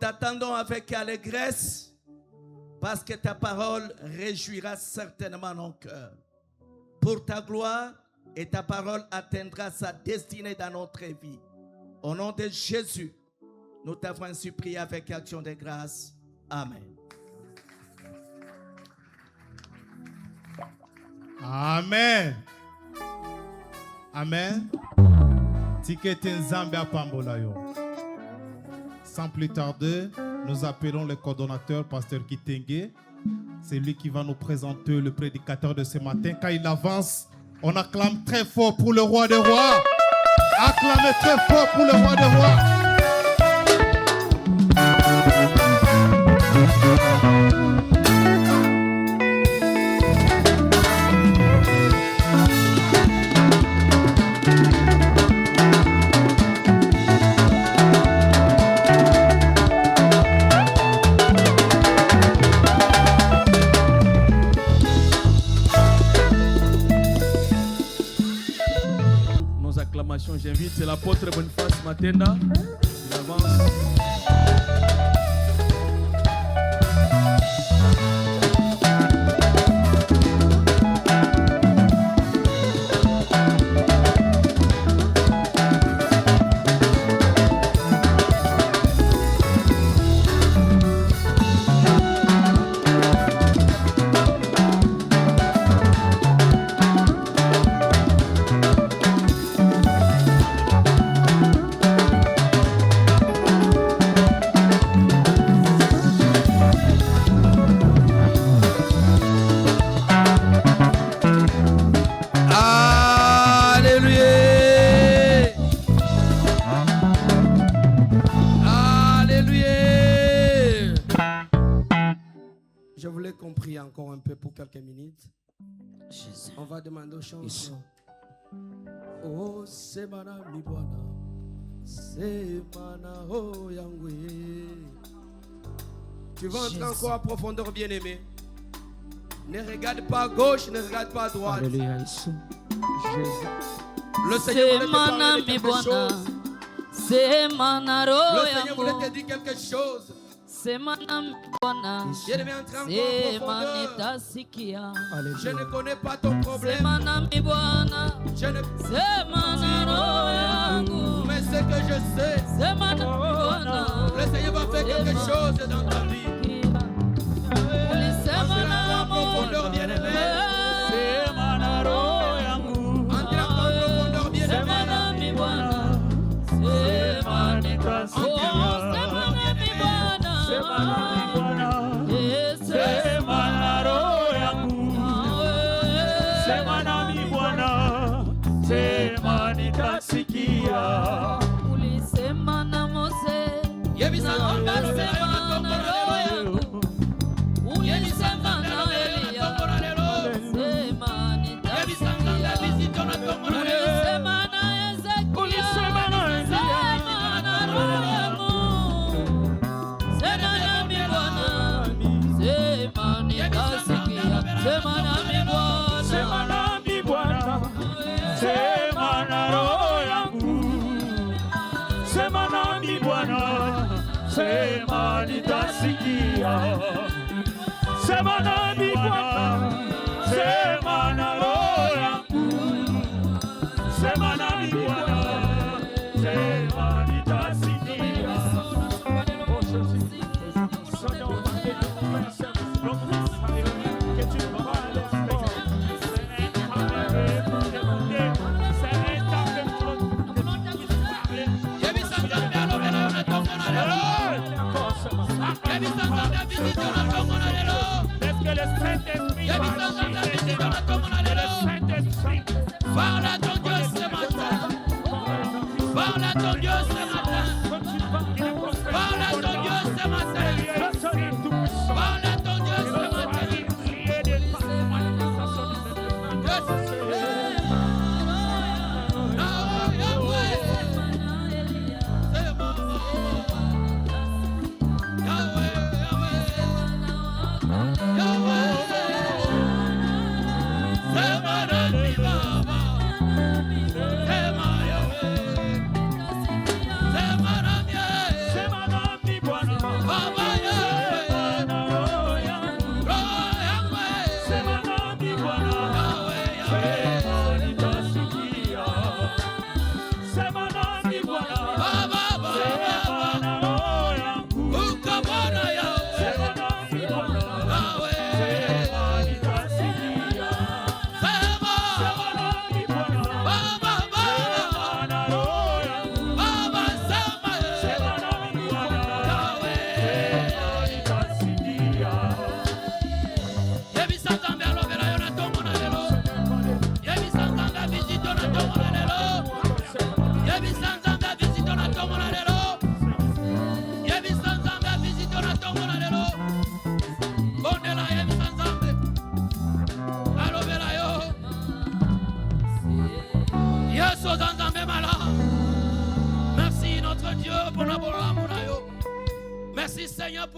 t'attendons avec allégresse parce que ta parole réjouira certainement nos cœurs. Pour ta gloire, et ta parole atteindra sa destinée dans notre vie. Au nom de Jésus, nous t'avons ainsi prié avec action de grâce. Amen. Amen. Amen. Tikete Nzambe apambola yo. Sans plus tarder, nous appelons le coordonnateur, Pasteur Kitenge. C'est lui qui va nous présenter le prédicateur de ce matin. Quand il avance, on acclame très fort pour le roi des rois. Acclamez très fort pour le roi des rois. J'invite l'apôtre Boniface Matenda. Il avance. Encore un peu pour quelques minutes. Jésus. On va demander aux chansons. Oh, c'est mana mi bwana, c'est mana oh yangwe. Tu vas entrer encore à profondeur, bien-aimé. Ne regarde pas à gauche, ne regarde pas à droite. Alléluia. Le Seigneur voulait te parler de quelque chose. Le Seigneur voulait te dire quelque chose. Je ne connais pas ton problème. Mais ce que je sais, le Seigneur va faire quelque chose dans ta vie. Entrez en profondeur, bien-aimé. Entrez en profondeur, bien-aimé. Parle à ton Dieu ce matin. Parle à ton Dieu ce matin. Parle à ton Dieu ce matin. Parle à ton Dieu ce matin.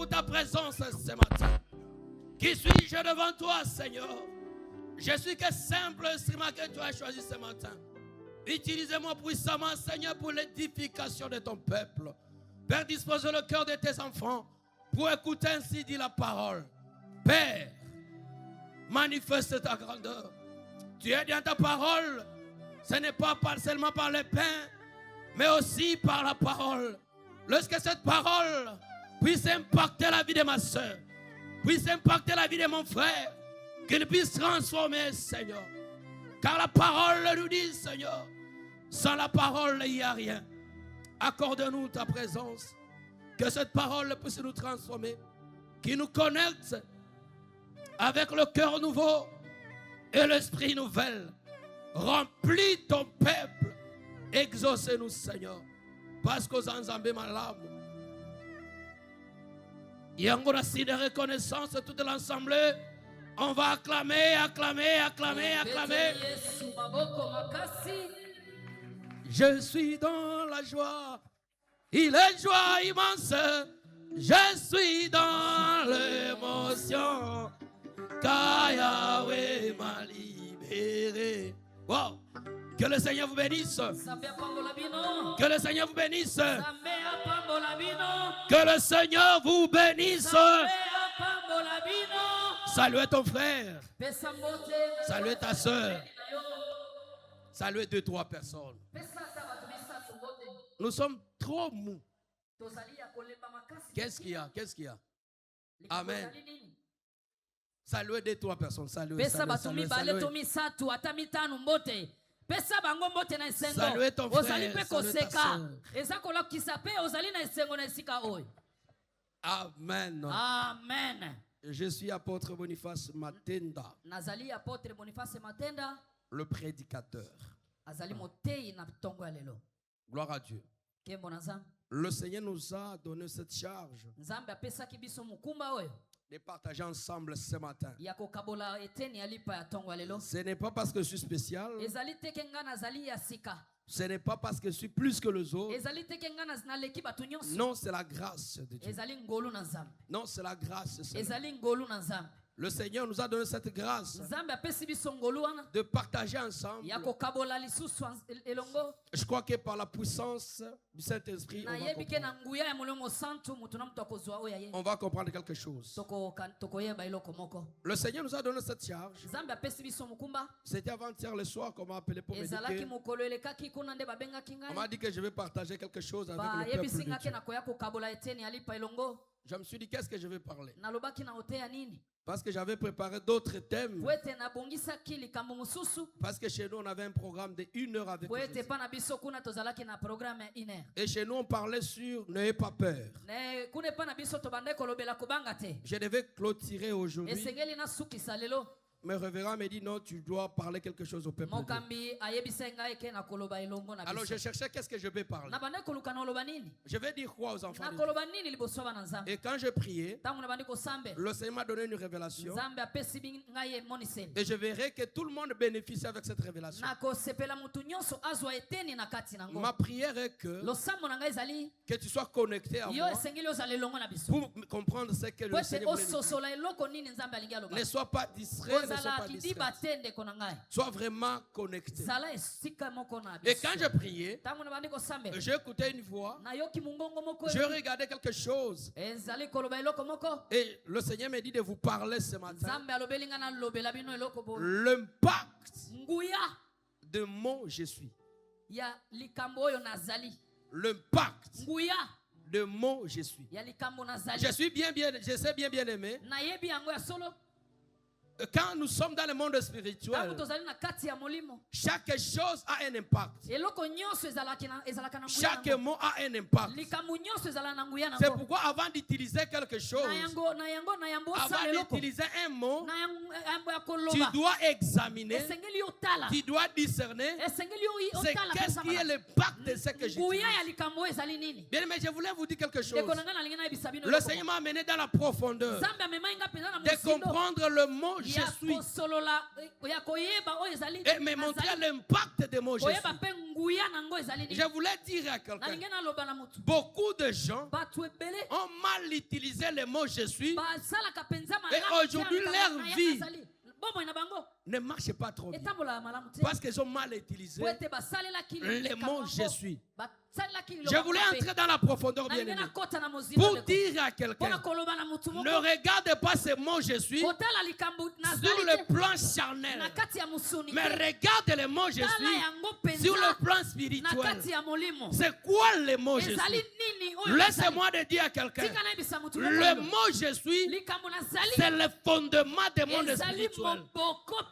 pour ta présence ce matin. Qui suis-je devant toi, Seigneur? Je suis que simple instrument que tu as choisi ce matin. Utilise-moi puissamment, Seigneur, pour l'édification de ton peuple. Père, dispose le cœur de tes enfants pour écouter ainsi dit la parole. Père, manifeste ta grandeur. Tu es dans ta parole. Ce n'est pas seulement par le pain, mais aussi par la parole. Lorsque cette parole puisse impacter la vie de ma soeur, puisse impacter la vie de mon frère, qu'il puisse transformer, Seigneur. Car la parole nous dit, Seigneur, sans la parole, il n'y a rien. Accorde-nous ta présence, que cette parole puisse nous transformer, qui nous connecte avec le cœur nouveau et l'esprit nouvel. Remplis ton peuple, exauce-nous, Seigneur, parce qu'aux ensemble malades. Il y a un signe de reconnaissance de toute l'ensemble. On va acclamer, acclamer, acclamer, acclamer. Je suis dans la joie. Il est joie immense. Je suis dans l'émotion. Car Yahweh m'a libéré. Wow. Que le Seigneur vous bénisse. Que le Seigneur vous bénisse. Que le Seigneur vous bénisse. Saluez ton frère. Saluez ta soeur. Saluez 2-3 personnes. Nous sommes trop mous. Qu'est-ce qu'il y a? Qu'est-ce qu'il y a? Amen. Saluez 2-3 personnes. Saluez, saluez, saluez, saluez. Saluez ton frère. Saluez ta soeur. Amen. Amen. Je suis apôtre Boniface Matenda, le prédicateur. Gloire à Dieu. Le Seigneur nous a donné cette charge de partager ensemble ce matin. Ce n'est pas parce que je suis spécial. Ce n'est pas parce que je suis plus que les autres. Non, c'est la grâce de Dieu. Non, c'est la grâce. Le Seigneur nous a donné cette grâce de partager ensemble. Je crois que par la puissance du Saint-Esprit, on va comprendre quelque chose. Le Seigneur nous a donné cette charge. C'était avant-hier le soir qu'on m'a appelé pour me dire on m'a dit que je vais partager quelque chose avec le peuple de Dieu. Je me suis dit, qu'est-ce que je vais parler? Parce que j'avais préparé d'autres thèmes. Parce que chez nous, on avait un programme de 1 heure avec Jésus. Et chez nous, on parlait sur n'ayez pas peur. Je devais clôturer aujourd'hui. Mais le révérend me dit non, tu dois parler quelque chose au peuple. Alors je cherchais qu'est-ce que je vais parler. Je vais dire quoi aux enfants de Dieu? Et quand je priais, le Seigneur m'a donné une révélation. Et je verrai que tout le monde bénéficie avec cette révélation. Ma prière est que tu sois connecté à moi pour comprendre ce que le Seigneur veut. Ne sois pas distrait. Sois vraiment connecté. Et quand je priais, j'ai écouté une voix. Je regardais quelque chose. Et le Seigneur m'a dit de vous parler ce matin. L'impact de mon je suis. L'impact de mon je suis. Je sais bien aimé. Quand nous sommes dans le monde spirituel, chaque chose a un impact. Chaque mot a un impact. C'est pourquoi avant d'utiliser quelque chose, avant d'utiliser un mot, tu dois examiner, tu dois discerner qu'est-ce qui est l'impact de ce que je dis. Bien, mais je voulais vous dire quelque chose. Le Seigneur m'a amené dans la profondeur de comprendre le mot je suis. Et me montrer l'impact de mon je suis. Je voulais dire à quelqu'un, beaucoup de gens ont mal utilisé le mot je suis. Et aujourd'hui, leur vie ne marche pas trop bien. Parce qu'ils ont mal utilisé le mot je suis. Je voulais entrer dans la profondeur, bien aimé, pour dire à quelqu'un, ne regarde pas ce mot je suis sur le plan charnel, mais regarde le mot je suis sur le plan spirituel. C'est quoi le mot je suis? Laissez-moi de dire à quelqu'un, le mot je suis, c'est le fondement du monde spirituel.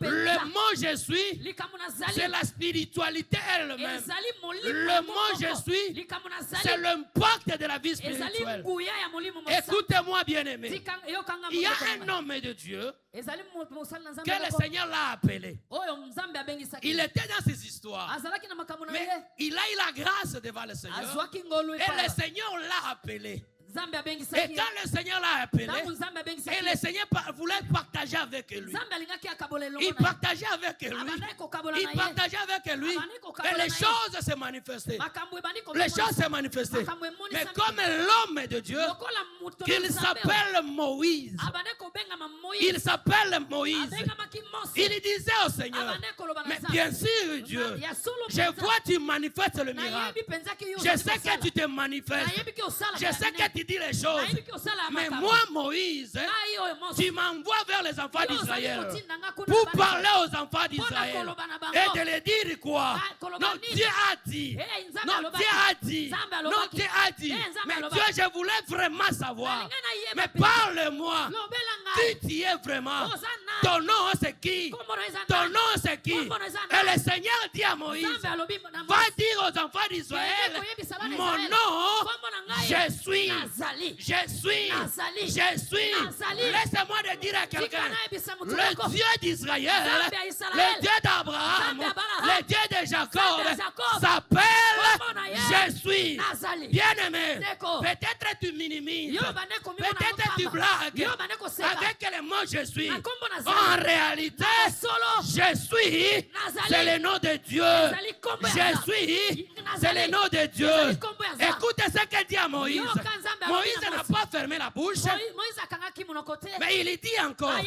Le mot je suis, c'est la spiritualité elle-même. Le mot je suis, c'est l'impact de la vie spirituelle. Écoutez-moi, bien-aimé. Il y a un homme de Dieu que le Seigneur l'a appelé. Il était dans ces histoires, mais il a eu la grâce devant le Seigneur. Et le Seigneur l'a appelé. Et quand le Seigneur l'a appelé, et le Seigneur voulait partager avec lui, il partageait avec lui, et les choses se manifestaient. Les choses se manifestaient. Mais comme l'homme de Dieu, qu'il s'appelle Moïse, il disait au Seigneur, mais bien sûr Dieu, je vois que tu manifestes le miracle. Je sais que tu te manifestes. Je sais que tu dis les choses. Mais moi, Moïse, tu m'envoies vers les enfants d'Israël pour parler aux enfants d'Israël et de les dire quoi? Non, Dieu a dit. Non, Dieu a dit. Non, Dieu a dit. Mais Dieu, je voulais vraiment savoir. Mais parle-moi. Qui tu es vraiment? Ton nom c'est qui? Ton nom c'est qui? Et le Seigneur dit à Moïse, va dire aux enfants d'Israël, mon nom, je suis. Je suis. Laissez-moi de dire à quelqu'un, le Dieu d'Israël, le Dieu d'Abraham, le Dieu de Jacob s'appelle je suis. Bien-aimé, peut-être tu minimises, peut-être tu blagues avec le mot je suis. En réalité, je suis, c'est le nom de Dieu. Je suis, c'est le nom de Dieu. Écoutez ce que dit à Moïse. Moïse n'a pas fermé la bouche, mais il dit encore,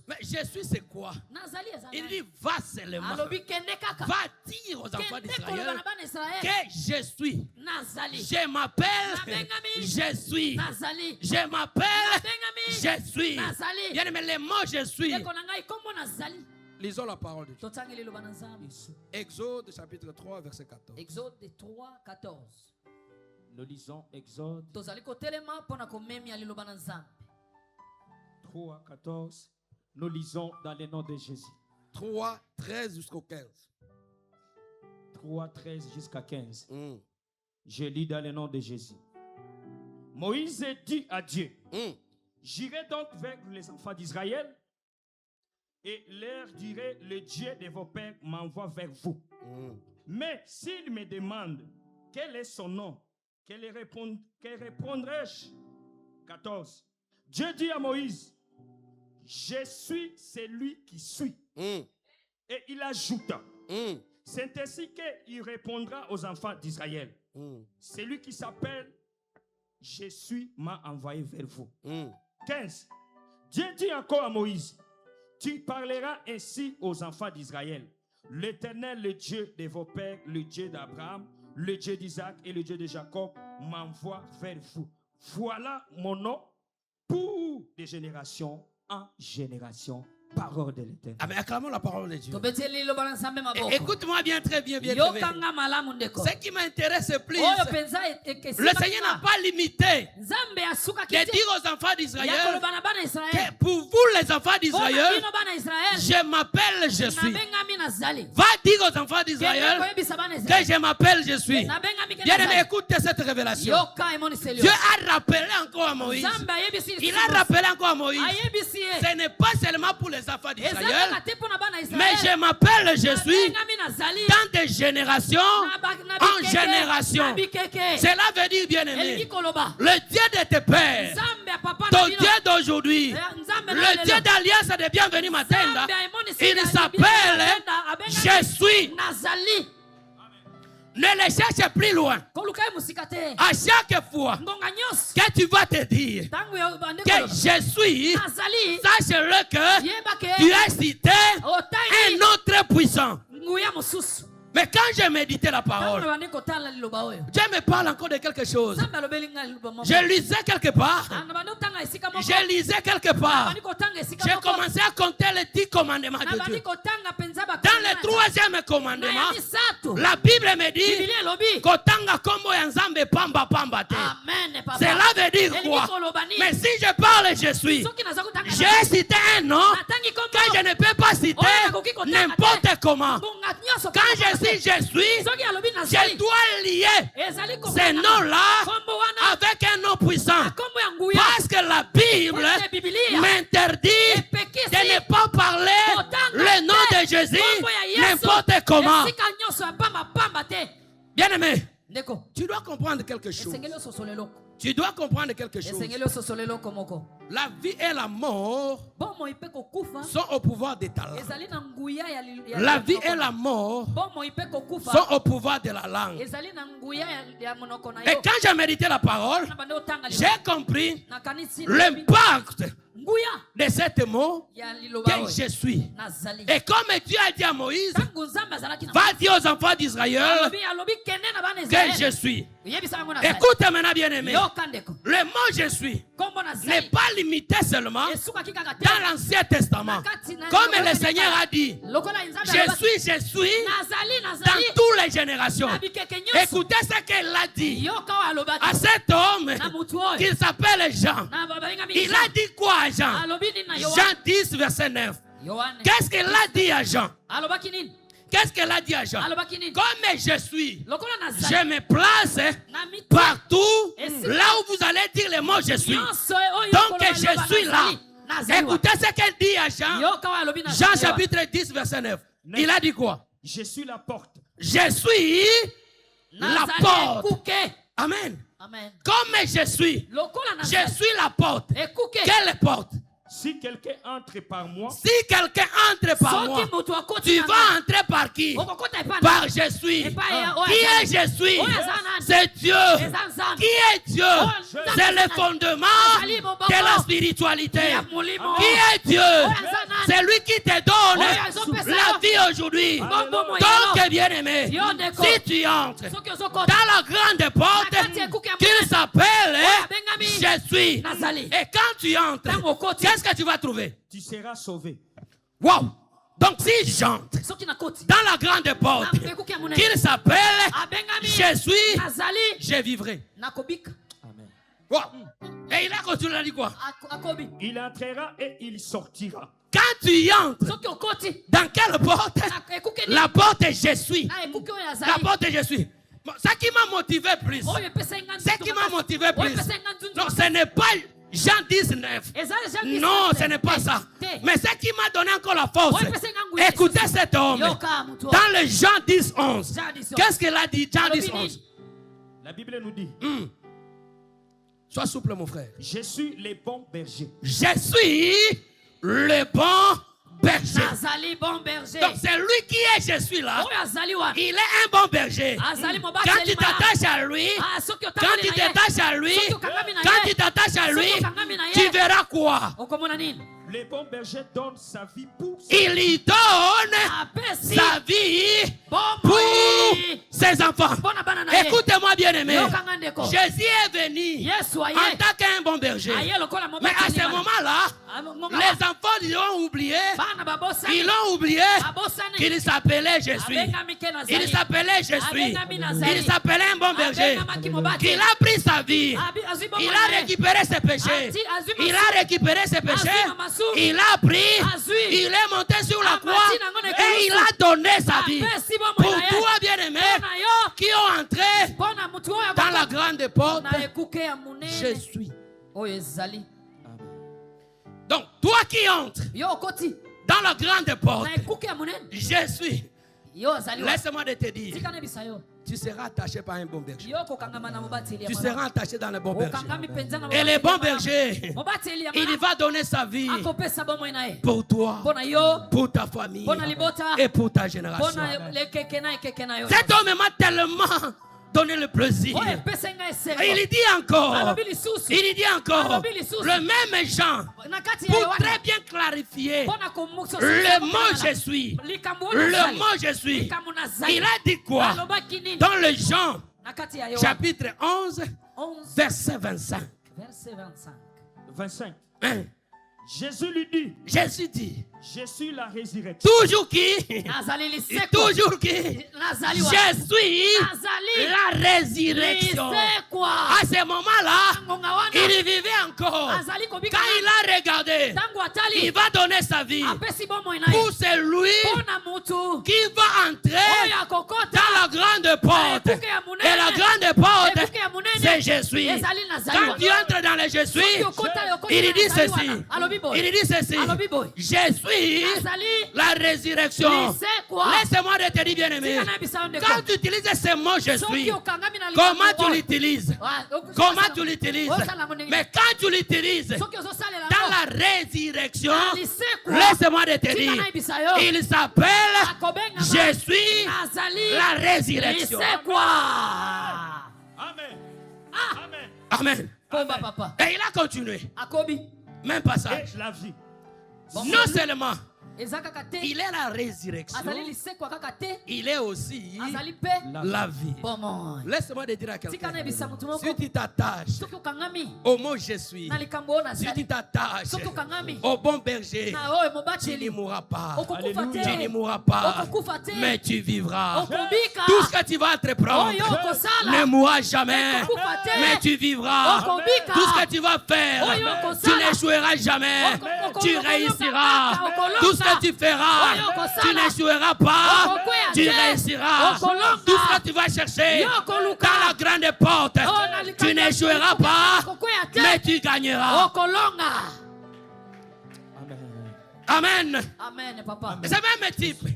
mais je suis c'est quoi? Il dit va seulement, va dire aux enfants d'Israël que je suis. Je m'appelle, je suis. Je m'appelle, je suis. Bien aimé, le mot je suis. Lisons la parole de Dieu. Exode chapitre 3 verset 14. Exode 3, 14. Nous lisons Exode 3, 14. Nous lisons dans le nom de Jésus. 3, 13 jusqu'au 15. 3, 13 jusqu'à 15. Je lis dans le nom de Jésus. Moïse dit à Dieu, j'irai donc vers les enfants d'Israël et leur dirai, le Dieu de vos pères m'envoie vers vous. Mais s'ils me demandent quel est son nom, que répondrai-je? 14. Dieu dit à Moïse, je suis celui qui suis. Et il ajouta, c'est ainsi qu'il répondra aux enfants d'Israël. Celui qui s'appelle je suis m'a envoyé vers vous. 15. Dieu dit encore à Moïse, tu parleras ainsi aux enfants d'Israël. L'Éternel, le Dieu de vos pères, le Dieu d'Abraham, le Dieu d'Isaac et le Dieu de Jacob m'envoie vers vous. Voilà mon nom pour des générations en génération. Parole de l'Éternel. Ah, mais acclamons la parole de Dieu. Et Écoute-moi bien, très bien, bien. Ce qui m'intéresse le plus, le Seigneur n'a pas limité de dire aux enfants d'Israël que pour vous, les enfants d'Israël, je m'appelle, je suis. Va dire aux enfants d'Israël que je m'appelle, je suis. Bien aimé, écoutez cette révélation. Dieu a rappelé encore à Moïse. Il a rappelé encore à Moïse. Ce n'est pas seulement pour les enfants d'Israël, mais je m'appelle, je suis dans des générations en génération. Cela veut dire, bien aimé, le Dieu de tes pères, ton Dieu d'aujourd'hui, le Dieu d'alliance de bienvenue m'attenda. Il s'appelle Je suis. Ne le cherche plus loin. À chaque fois que tu vas te dire que je suis, sache-le que tu as cité un autre puissant. Mais quand j'ai médité la parole, Dieu me parle encore de quelque chose. Je lisais quelque part. J'ai commencé à compter les 10 commandements de Dieu. Dans le 3e commandement, la Bible me dit Kotanga kombo ya nzambe pamba pamba te. Cela veut dire quoi? Mais si je parle je suis, j'ai cité un nom que je ne peux pas citer n'importe comment. Quand je je dois lier ces noms-là avec un nom puissant. Parce que la Bible m'interdit de ne pas parler le nom de Jésus n'importe comment. Bien-aimé, tu dois comprendre quelque chose. Tu dois comprendre quelque chose. La vie et la mort sont au pouvoir des talents. La vie et la mort sont au pouvoir de la langue. Et quand j'ai médité la parole, j'ai compris l'impact de cet mot que je suis. Et comme Dieu a dit à Moïse, va dire aux enfants d'Israël que je suis. Écoute maintenant bien aimé, le mot je suis n'est pas limité seulement dans l'Ancien Testament. Comme le Seigneur a dit, je suis dans toutes les générations. Écoutez ce qu'il a dit à cet homme qui s'appelle Jean. Il a dit quoi à Jean? Jean 10 verset 9. Qu'est-ce qu'il a dit à Jean? Qu'est-ce qu'elle a dit à Jean? Comme je suis, je me place partout là où vous allez dire le mot je suis. Donc je suis là. Écoutez ce qu'elle dit à Jean. Jean chapitre 10 verset 9. Il a dit quoi? Je suis la porte. Je suis la porte. Amen. Comme je suis la porte. Quelle porte? Si quelqu'un entre par moi, tu vas entrer par qui? Par je suis. Qui est je suis? C'est Dieu. Qui est Dieu? C'est le fondement de la spiritualité. Qui est Dieu? C'est lui qui te donne la vie aujourd'hui. Donc, bien aimé, si tu entres dans la grande porte qu'il s'appelle je suis, et quand tu entres, qu'est-ce que tu vas trouver? Tu seras sauvé. Wow! Donc si j'entre dans la grande porte qu'il s'appelle je suis, je vivrai. Amen. Wow. Et il a continué à dire quoi? Il entrera et il sortira. Quand tu entres dans quelle porte? La porte je suis. La porte je suis. Ce qui m'a motivé plus, non, ce n'est pas Jean 19. Non, ce n'est pas ça. Mais ce qui m'a donné encore la force, écoutez cet homme. Dans le Jean 10, 11, qu'est-ce qu'il a dit? Jean 10, 11. La Bible nous dit, sois souple mon frère. je suis le bon berger. Je suis le bon berger. Donc c'est lui qui est je suis là. Il est un bon berger. Quand tu t'attaches à lui, tu verras quoi? Le bon berger donne sa vie pour il y donne sa vie pour ses enfants. Écoutez-moi bien aimé, Jésus est venu en tant qu'un bon berger. Mais à ce moment-là, les enfants ils ont oublié qu'il s'appelait je suis. Il s'appelait je suis. Il s'appelait un bon berger. Il a pris sa vie. Il a récupéré ses péchés. Il a pris, il est monté sur la croix et il a donné sa vie. Pour toi, bien-aimé, qui ont entré dans la grande porte, je suis. Donc, toi qui entres dans la grande porte, je suis. Laisse-moi te dire, tu seras attaché par un bon berger. Yo kokangama na mobateli ya Tu mwana. seras attaché dans le bon berger. Okangami penza na Et le bon mobateli ya berger, mwana. Mobateli ya il mwana. va donner sa vie Akopesa bomoi na ye. pour toi, Bona yo, pour ta famille bona libota, et pour ta génération. bona lekeke na ekeke na yo. Cet homme m'a tellement donné le plaisir. Oye pesa nga esero. Il dit encore, Alobi lisusu. il dit encore, Alobi lisusu. le même Jean, Na kati ya pour Yohana. très bien clarifier, Bona komukso. le mot je suis, le mot je suis, il a dit quoi Alobaki nini? dans le Jean, Na kati ya Yohana. chapitre 11, 11 verset 25. verset 25. 25. Hein? Jésus lui dit, Jésus dit, je suis la résurrection. toujours qui, Nazali lisekwa. toujours qui, Nazali wa. je suis Nazali. la résurrection. Lisekwa. À ce moment-là, Ngonga wana. il vivait encore. Azali kobika. Quand il a regardé, Tangu atali. il va donner sa vie Apesi bomoi na ye. pour celui Pona mutu. qui va entrer Oya kokota. dans la grande porte. Ekuke ya munene. Et la grande porte, Ekuke ya munene. c'est je suis. Ezali nazali Quand wa. tu entres dans le je suis, Soki okota yokota il dit nazali ceci. wana. Alobi boy. Il dit ceci. Alobi boy. Je suis Nazali. la résurrection. Lisekwa. Laisse-moi te dire, bien-aimé. Tika na bisa onde Quand ko. tu utilises ce mot je Soki suis, okangami na comment likambo. tu l'utilises? Comment tu l'utilises? Mais quand tu l'utilises Soki ozosalela dans ngo. la résurrection, Na lisekwa. laisse-moi te Tika dire, na ibisa yo. il s'appelle Akobengama. Je suis Nazali. la résurrection. Lisekwa. Amen. Ah. Amen. Amen. Pomba papa. Et il a continué. Akobi. Même passage. Et la vie. Non seulement Ezaka kate. il est la résurrection, Azali lisekwa kaka te. il est aussi Azali pe. la vie. Bomoi. Laisse-moi te dire à Tika quelqu'un. na ibisa mutu moko. Si tu t'attaches Soki okangami. au mot je suis, Na likambo ona si tu zali. t'attaches Soki okangami. au bon berger, Na oyo tu mobateli. n'y mourras pas. Okokufa te. Tu n'y mourras pas, Okokufa te. mais tu vivras. Okobika. Tout ce que tu vas entreprendre Oyo okosala. ne mourra jamais, Okokufa te. mais tu vivras. Okobika. Tout ce que tu vas faire, Oyo tu okosala. n'échoueras jamais. Oko- Tu oko- réussiras. okolonga. Tout ce que tu feras, Oyo okosala. tu n'échoueras pas. Okokwea Tu te. réussiras. Okolonga. Tout ce que tu vas chercher Yo okoluka. dans la grande porte, Oh, na likambo- tu n'échoueras pas, Okokwea te. mais tu gagneras. Okolonga. Amen. Amen. Amen papa. C'est le même type.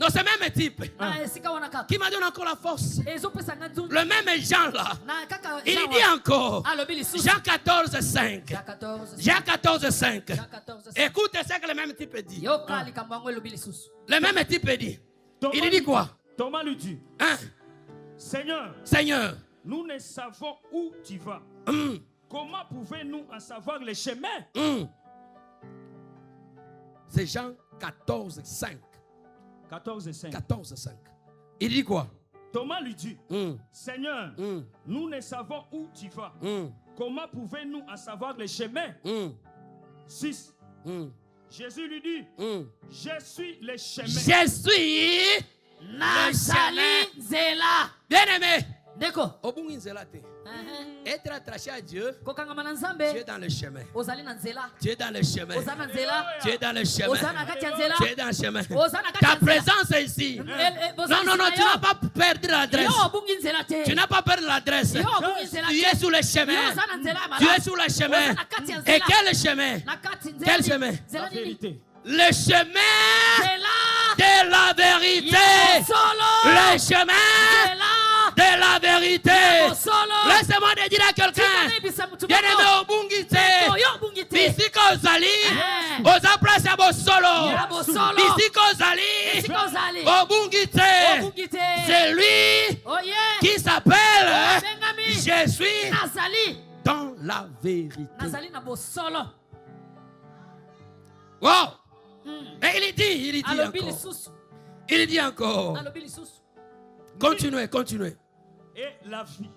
Non, c'est le même type Na esika wana kaka. qui m'a donné encore la force. Ezopesa nga nzungu. Le même Jean là. Na kaka. Il Jean dit wa. encore, Alobi lisusu. Jean 14, 5. Jean 14. Jean 14, 5. Jean 14. Écoute ce que le même type dit. Yoka likambo yango elobi lisusu. Le même type dit. Thomas Il lui dit quoi? Thomas lui dit, Hein? Seigneur, Seigneur. nous ne savons où tu vas. hum, Comment pouvons-nous en savoir le chemin? C'est Jean 14, 5. 14 et 5. 14, 5. Il dit quoi? Thomas lui dit, Hum, Seigneur, hum, nous ne savons où tu vas. hum, Comment pouvons-nous en savoir le chemin? hum, 6. hum, Jésus lui dit, hum. je suis le chemin. Je suis Nazali nzela. bien aimé. Ndeko. Obungi nzela te. Être attaché à Dieu, Kokangama na tu es nzambe. dans le chemin. Ozali na nzela. Tu es dans le chemin. Oza na nzela. Tu es dans le chemin. Oza na kati ya nzela. Tu es dans le chemin. Oza na kati ya Ta nzela. présence est ici. Non, non, non, tu n'as pas perdu l'adresse. Yo obungi nzela te. Tu n'as pas perdu l'adresse. Yo obungi nzela Tu te. es sur le Yo chemin. oza na nzela ya Tu malamu. es sur le chemin. Oza na kati ya Et nzela. quel chemin? Na kati nzela. Quel chemin? Nzela La nini? vérité. Le chemin Nzela. de la vérité. Ya solo. Le chemin Nzela. de la vérité. Ya solo. Laisse-moi te dire à quelqu'un. Tikana ibisa mutu Bien moko. aimé obungi te. Yo obungi te. Bisika ozali. Eh. Oza place ya bosolo. Ya bosolo. Bisika ozali. Esika ozali. Obungi te. Obungi te. C'est lui Oh yeah. qui s'appelle Bengami. Je suis Nazali. dans la vérité. Nazali na bosolo. Wow. Mm. Et il dit Alobi encore. lisusu. Il dit encore. Alobi lisusu. Continuez, continuez. Et la vie.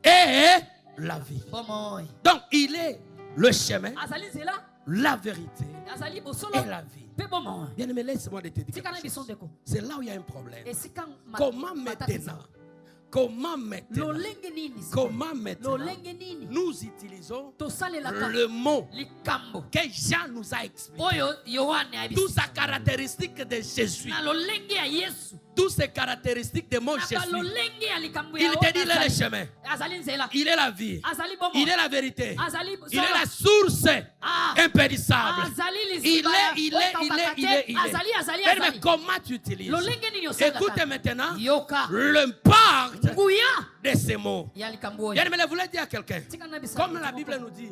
Et la vie. Bomoi. Donc, il est le chemin, Azali nzela. la vérité Azali bosolo. et la vie. Pe bomoi. Bien aimé, laisse-moi te dire quelque Tikana biso chose. ndeko. C'est là où il y a un problème. Esika Comment maintenant? Comment maintenant? Lolenge nini? Comment maintenant? Lolenge nini? Nous utilisons Tosalelaka le mot likambo. que Jean nous a expliqué. Oyo Yohane Toute abisi. sa caractéristique de Jésus. Na lolenge ya Yesu. toutes ces caractéristiques de mon je suis. Il te dit il est le chemin. Il est la vie. Il est la vérité. Il est la source impérissable. Il est. Mais comment tu utilises? Écoute maintenant l'impact de ces mots. Je voulais dire à quelqu'un, comme la Bible nous dit,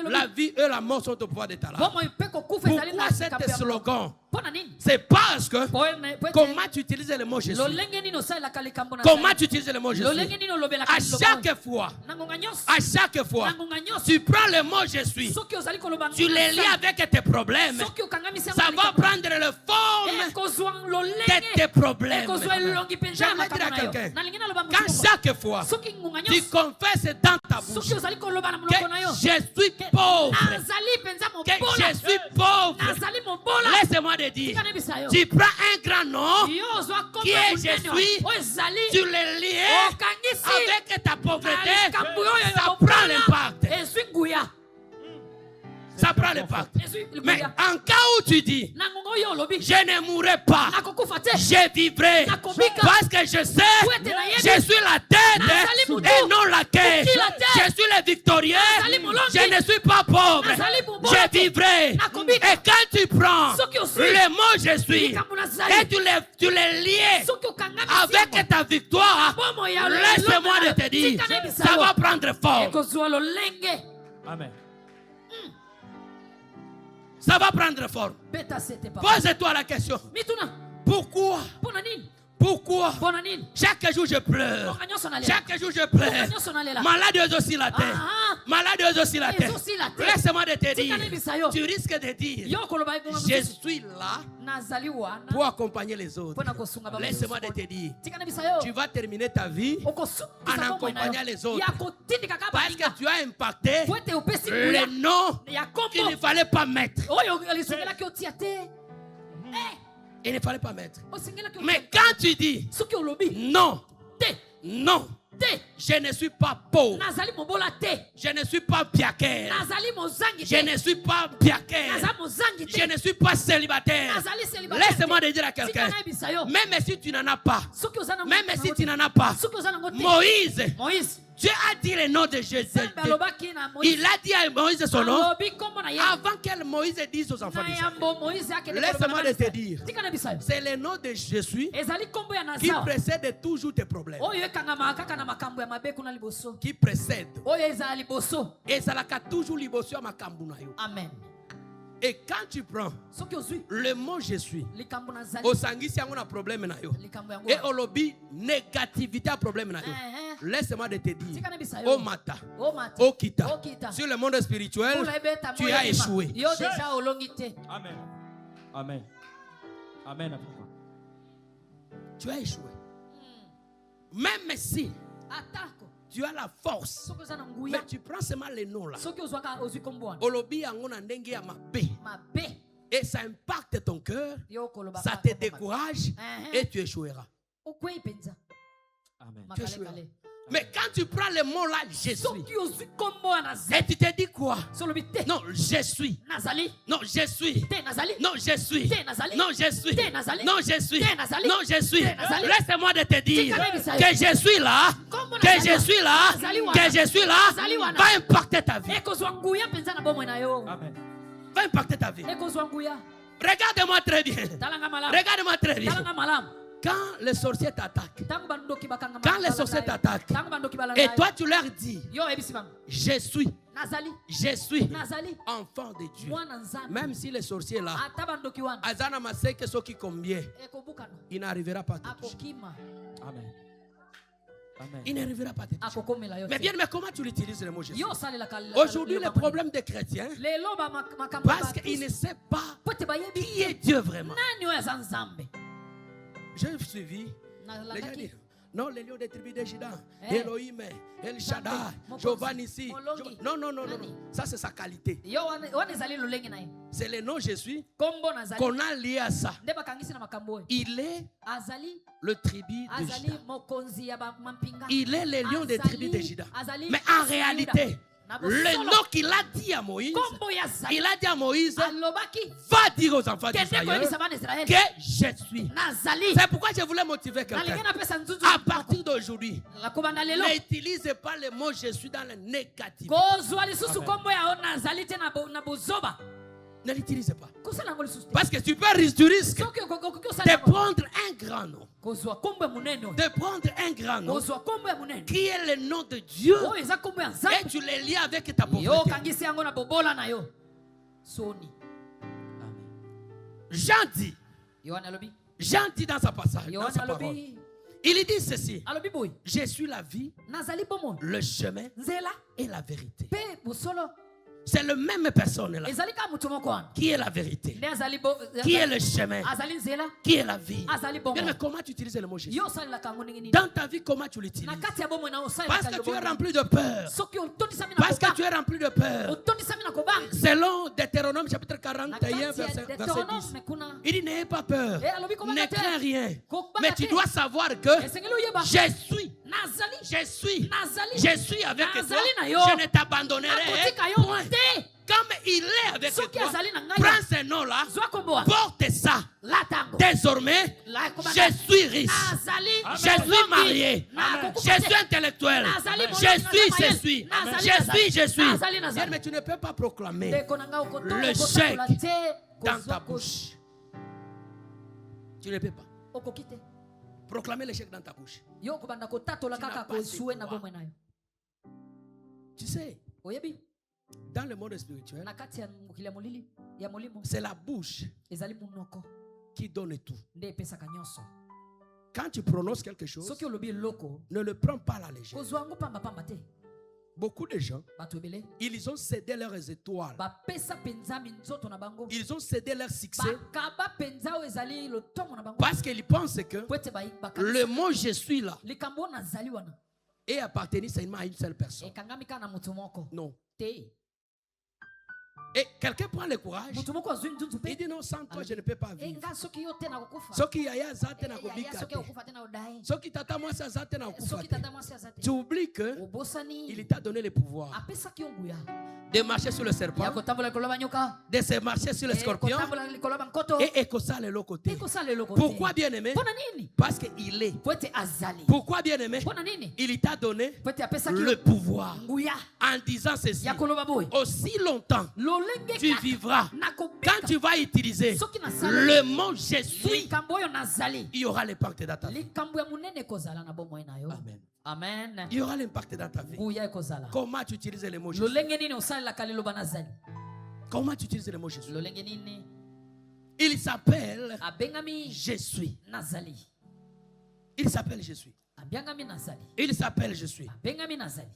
la vie et la mort sont au pouvoir de ta langue. Pourquoi cet slogan? C'est parce que comment tu utilises le mot Jésus? Comment tu utilises le mot Jésus? À chaque fois, tu prends le mot je suis, tu les lis avec tes problèmes. Ça va prendre le forme de tes problèmes. J'aimerais dire à quelqu'un, quand chaque fois tu confesses dans ta bouche que je suis pauvre, que je suis pauvre, laisse-moi te dire, tu prends un grand nom qui est je suis, tu le lies avec ta pauvreté, ça prend l'impact. Ça prend l'impact. Mais en cas où tu dis, je ne mourrai pas, je vivrai, parce que je sais, je suis la tête et non la quête. Je suis le victorieux, je ne suis pas pauvre, je vivrai. Et quand tu prends le mot je suis et tu les lies avec ta victoire, laisse-moi te dire, ça va prendre forme. Amen. Ça va prendre forme. Pose-toi la question. Pourquoi? Pourquoi? Chaque jour je pleure. Chaque jour je pleure. Malade aussi la tête. Malade aussi la tête. Laisse-moi te dire. Tu risques de dire, je suis là pour accompagner les autres. Laisse-moi te dire. Tu vas terminer ta vie en accompagnant les autres. Parce que tu as impacté les noms qu'il ne fallait pas mettre. Il ne fallait pas mettre. Mais quand tu dis non, non, je ne suis pas pauvre, je ne suis pas piaquer, je ne suis pas piaquer, je ne suis pas célibataire. Laisse-moi te dire à quelqu'un, même si tu n'en as pas, même si tu n'en as pas, Moïse, Dieu a dit le nom de Jésus. Il a dit à Moïse son nom avant que Moïse dise aux enfants d'Israël. Laisse-moi te dire, c'est le nom de Jésus qui précède toujours tes problèmes. Qui précède. Et ça l'a toujours libosso à ma kambunayo. Amen. Et quand tu prends le mot je suis, au sangisi a un problème na yo, et au lobby négativité a problème na yo. Laisse-moi te dire, au mata, au kita, sur le monde spirituel, tu as échoué. Amen. Amen. Amen. Tu as échoué. Même si tu as la force, mais tu prends seulement les noms là. Olobi angona ndenge ya mabe. Et ça impacte ton cœur, ça te décourage et tu échoueras. Amen. Tu échoueras. Mais quand tu prends le mot là, je suis, et tu te dis quoi? Non, je suis. Non, je suis. Non, je suis. Non, je suis. Non, je suis. Non, je suis. Laisse-moi te dire que je suis là, que je suis là, que je suis là, va impacter ta vie. Amen. Va impacter ta vie. Regarde-moi très bien. Regarde-moi très bien. Quand les sorciers t'attaquent, et toi tu leur dis, je suis enfant de Dieu. Même si les sorciers là, Azana Maseke Soki combien, il n'arrivera pas à te toucher. Amen. Amen. Il n'arrivera pas à te toucher. Mais bien, mais comment tu l'utilises le mot Jésus? Aujourd'hui, le problème des chrétiens, parce qu'ils ne savent pas qui est Dieu vraiment. J'ai suivi les gens disent, non, les lions des tribus de Juda, Elohim, El Shaddai, Jovan ici. Non, non, non, non, non. Ça, c'est sa qualité. C'est le nom je suis qu'on a lié à ça. Il est le tribu de Juda. Il est le lion des tribus de Juda. Mais en réalité, Le nom qu'il a dit à Moïse, Kombo ya Zali. il a dit à Moïse, Alobaki. va dire aux enfants Kende d'Israël koyebisa bana Israël. que je suis. Nazali. C'est pourquoi je voulais motiver quelqu'un. Nalingi napesa nzuzu. À partir d'aujourd'hui, Nakobanda lelo. n'utilisez pas le mot je suis dans le négatif. Kozwa lisusu kombo ya Nazali te na bozoba. Ne l'utilisez pas. Kosala ngo lisusu te. Parce que tu risques Soki de osala prendre un grand nom. kozwa kombo ya munene oyo. De prendre un grand nom Kozwa kombo ya munene. qui est le nom de Dieu Oyo eza kombo ya et Nzambe. tu le lis avec ta Yo pauvreté. kangisi yango na bobola na yo. Soni. Jean dit, Yohana alobi. Jean dit dans sa passage, dans Yohana sa parole, alobi. il dit ceci, Alobi boy. je suis la vie, Nazali bomo. le chemin Nzela. et la vérité. Pe bosolo. C'est le même personne là Ezali ka mutu moko wana. qui est la vérité, Nde azali bo. qui est le chemin, Azali nzela. qui est la vie. Azali bomo. Bien, mais comment tu utilises le mot Jésus? Yo sali la kango nini. Dans ta vie, comment tu l'utilises? Na kati ya bomo na osali. Parce que tu es rempli de peur. Soki otondisa mina Parce que kobanga. tu es rempli de peur. Otondisa mina kobanga. Selon Deutéronome chapitre Na 41, kati ya verset 10. Deutéronome kuna. Il dit n'ayez pas peur, Eh, alobi kobanga ne te. crains rien. Kobanga Mais tu te. dois savoir que Esengeli oyeba. je suis, Nazali. je suis avec toi. Nazali na yo. Je ne t'abandonnerai Nakotika yo point. te. Comme il est avec Soki toi, azali na ngai. prends ce nom-là, Zwa kombo. porte ça. Latango. Désormais, La komanda. je suis riche. Nazali. Je suis marié. Je suis intellectuel. Je suis. Bien, mais tu ne peux pas proclamer le chèque dans ta bouche. Tu ne peux pas proclamer le chèque dans ta bouche. Yo kobanda kotatola kaka kozue na bomwe nayo. Tu sais, Oyebi. dans le monde spirituel, Na kati ya mukili ya molili ya molimo. c'est la bouche Ezali munoko. qui donne tout. Nde epesaka nyonso. Quand tu prononces quelque chose, Soki olobi loko. ne le prends pas à la légère. Kozwa yango pamba pamba te. Beaucoup de gens, Bato ebele. ils ont cédé leurs étoiles. Bapesa penza minzoto na bango. Ils ont cédé leur succès Bakaba penza oyo ezali lotomo na bango. parce qu'ils pensent que Po ete bakanisa. le mot je suis là Likambo nazali wana. est appartenu seulement à une seule personne. Ekangami kana mutu moko. Non. Te. Et quelqu'un prend le courage. Mutu moko azwi nzunzu Il pe. dit non, sans toi, je ne peux pas vivre. Enga soki yo te na kokufa. Soki yaya zate na Ya kobika soki te. okufa te na odaye. Soki tata mwasi azate na kufa Soki te. tata mwasi azate. Tu oublies que Obosani. il t'a donné le pouvoir Apesaki yo nguya. de marcher sur le Ya serpent, kotambola likolo banyoka. de se marcher sur le scorpion Kotambola likolo bankoto. et ekosala l'autre côté. Ekosala eloko te. Pourquoi bien aimé? Pona nini? Parce qu'il est. Po ete azali. Pourquoi bien aimé? Pona nini? Il t'a donné Po ete apesaki le yo pouvoir nguya. en disant ceci. Ya koloba boy. Aussi longtemps Lolenge tu kaka. vivras. Nakobika. Quand tu vas utiliser Soki nasala. le mot je suis, Likambo oyo nazali. il y aura l'impact dans ta vie. Likambo ya munene kozala na bomoi na yo. Amen. Amen. Il y aura l'impact dans ta vie. Nguya ekozala. Comment tu utilises le mot Jésus? Lolenge nini osalelaka liloba nazali? Comment tu utilises le mot Jésus? Lolenge nini? Il s'appelle Abengami Je suis. nazali. Il s'appelle Je suis. Abiangami nazali. Il s'appelle Je suis. Abengami nazali.